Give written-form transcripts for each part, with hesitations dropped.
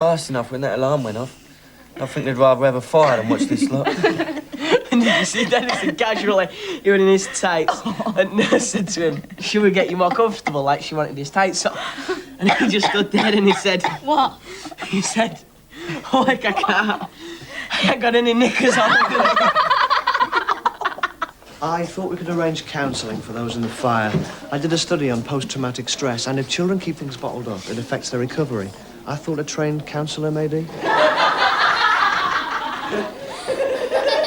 Fast enough when that alarm went off. I think they'd rather have a fire than watch this lot. And did you see Denison casually, he was in his tights, and Nurse said to him, should we get you more comfortable, like she wanted his tights off? And he just stood there and he said... What? He said, oh, like I ain't got any knickers on. I thought we could arrange counselling for those in the fire. I did a study on post-traumatic stress, and if children keep things bottled up, it affects their recovery. I thought a trained counsellor, maybe. Well,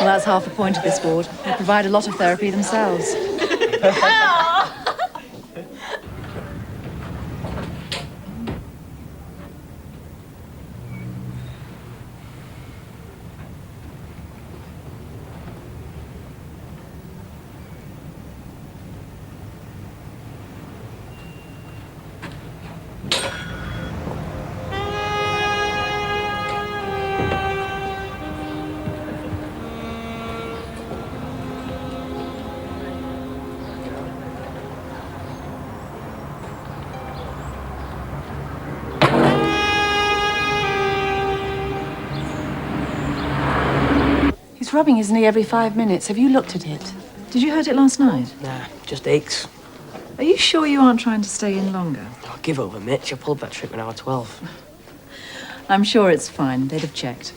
that's half the point of this ward. They provide a lot of therapy themselves. He's rubbing his knee every 5 minutes. Have you looked at it? Did you hurt it last night? Nah, just aches. Are you sure you aren't trying to stay in longer? Oh, give over, Mitch. I pulled that trick when I was 12. I'm sure it's fine. They'd have checked.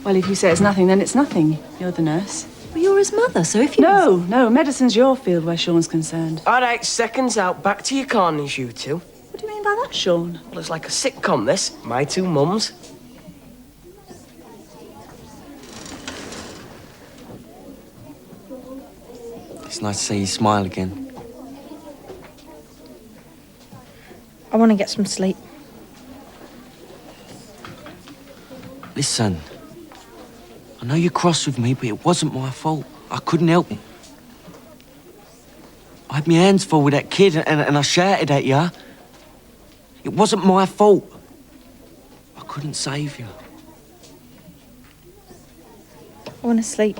Well, if you say it's nothing, then it's nothing. You're the nurse. Well, you're his mother, so if you... No, medicine's your field where Sean's concerned. All right, seconds out. Back to your corners, you two. What do you mean by that, Sean? Well, it's like a sitcom, this. My two mums. It's nice to see you smile again. I want to get some sleep. Listen, I know you're cross with me, but it wasn't my fault. I couldn't help it. I had my hands full with that kid and I shouted at you. It wasn't my fault. I couldn't save you. I want to sleep.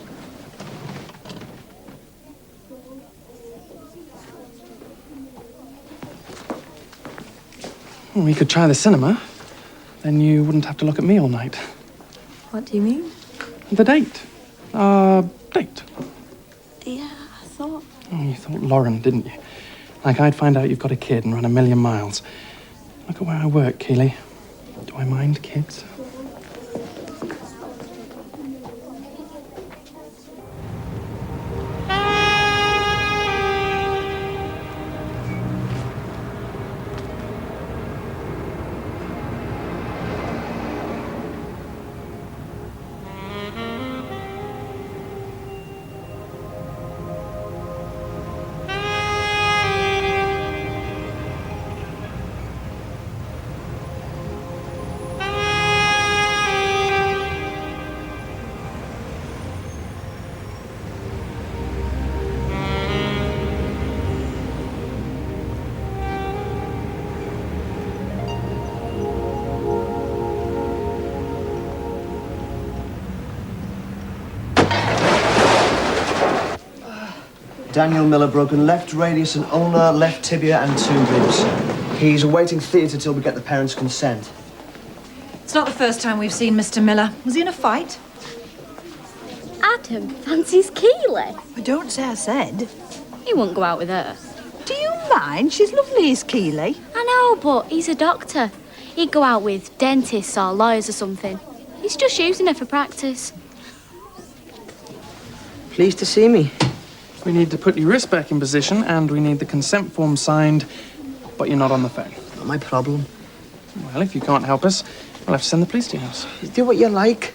Well, we could try the cinema. Then you wouldn't have to look at me all night. What do you mean? The date. Date. Yeah, I thought... Oh, you thought Lauren, didn't you? Like I'd find out you've got a kid and run a million miles. Look at where I work, Keeley. Do I mind kids? Daniel Miller, broken left radius and ulnar, left tibia and 2 ribs. He's awaiting theatre till we get the parents' consent. It's not the first time we've seen Mr. Miller. Was he in a fight? Adam fancies Keeley. I don't say I said. He won't go out with her. Do you mind? She's lovely as Keeley. I know, but he's a doctor. He'd go out with dentists or lawyers or something. He's just using her for practice. Pleased to see me. We need to put your wrist back in position and we need the consent form signed, but you're not on the phone. Not my problem. Well, if you can't help us, we'll have to send the police to your house. Do what you like.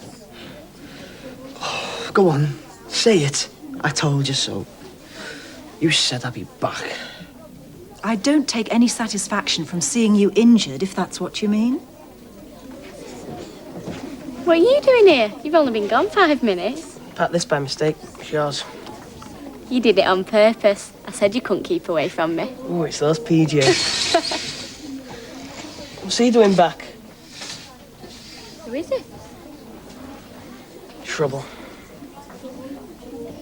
Go on, say it. I told you so. You said I'd be back. I don't take any satisfaction from seeing you injured, if that's what you mean. What are you doing here? You've only been gone 5 minutes. Packed this by mistake. It's yours. You did it on purpose. I said you couldn't keep away from me. Oh, it's those PJs. What's he doing back? Who is it? Trouble.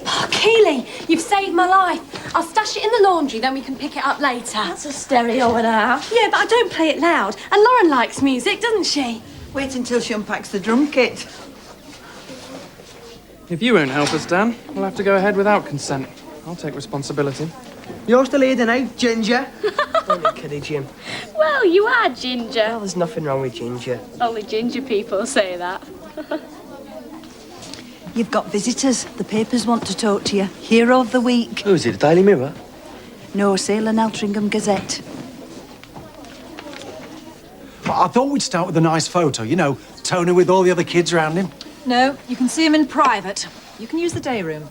Oh, Keeley, you've saved my life. I'll stash it in the laundry, then we can pick it up later. That's a stereo and a half. Yeah, but I don't play it loud. And Lauren likes music, doesn't she? Wait until she unpacks the drum kit. If you won't help us, Dan, we'll have to go ahead without consent. I'll take responsibility. You're still here now, Ginger. Don't be kidding, Jim. Well, you are Ginger. Well, there's nothing wrong with Ginger. Only ginger people say that. You've got visitors. The papers want to talk to you. Hero of the week. Who is it, the Daily Mirror? No, Sale and Altrincham Gazette. I thought we'd start with a nice photo. You know, Tony with all the other kids around him. No, you can see him in private. You can use the day room.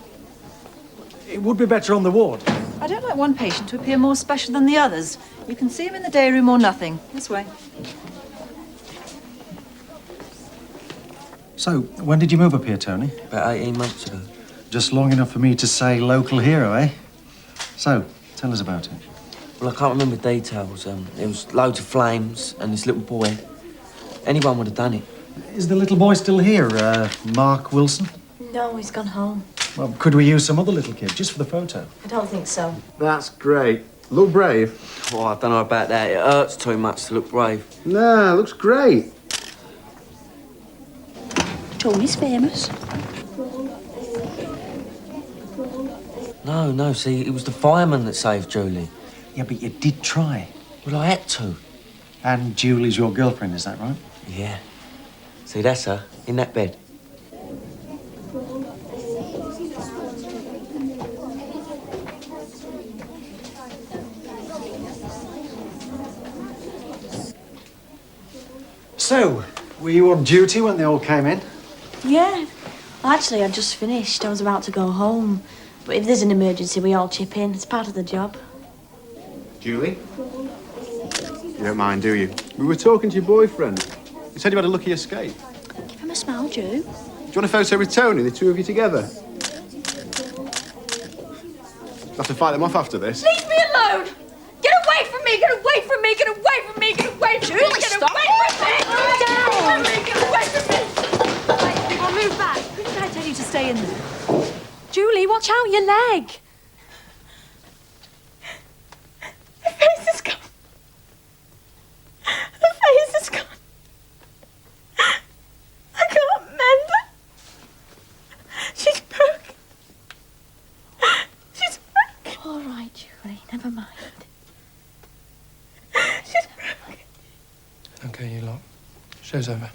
It would be better on the ward. I don't like one patient to appear more special than the others. You can see him in the day room or nothing. This way. So, when did you move up here, Tony? About 18 months ago. Just long enough for me to say local hero, eh? So, tell us about it. Well, I can't remember details. There was loads of flames and this little boy. Anyone would have done it. Is the little boy still here, Mark Wilson? No, he's gone home. Well, could we use some other little kid, just for the photo? I don't think so. That's great. Look brave. Oh, I don't know about that. It hurts too much to look brave. Nah, looks great. Tony's famous. No, see, it was the fireman that saved Julie. Yeah, but you did try. Well, I had to. And Julie's your girlfriend, is that right? Yeah. See, that's her, in that bed. So, were you on duty when they all came in? Yeah. Well, actually, I just finished. I was about to go home. But if there's an emergency, we all chip in. It's part of the job. Julie? You don't mind, do you? We were talking to your boyfriend. You said you had a lucky escape. Give him a smile, Joe. Do you want a photo with Tony, the two of you together? I'll have to fight them off after this. Leave me alone! Get away from me! Get away from me! Get away from me! Get away from me! Get stop. away from me! Down. Get away from me! I'll move back. Didn't I tell you to stay in there? Julie, watch out, your leg. Her face is gone. Her face is gone. I can't mend her. She's broken. She's broken. All right, Julie. Never mind. She's broken. Okay, you lot. Show's over.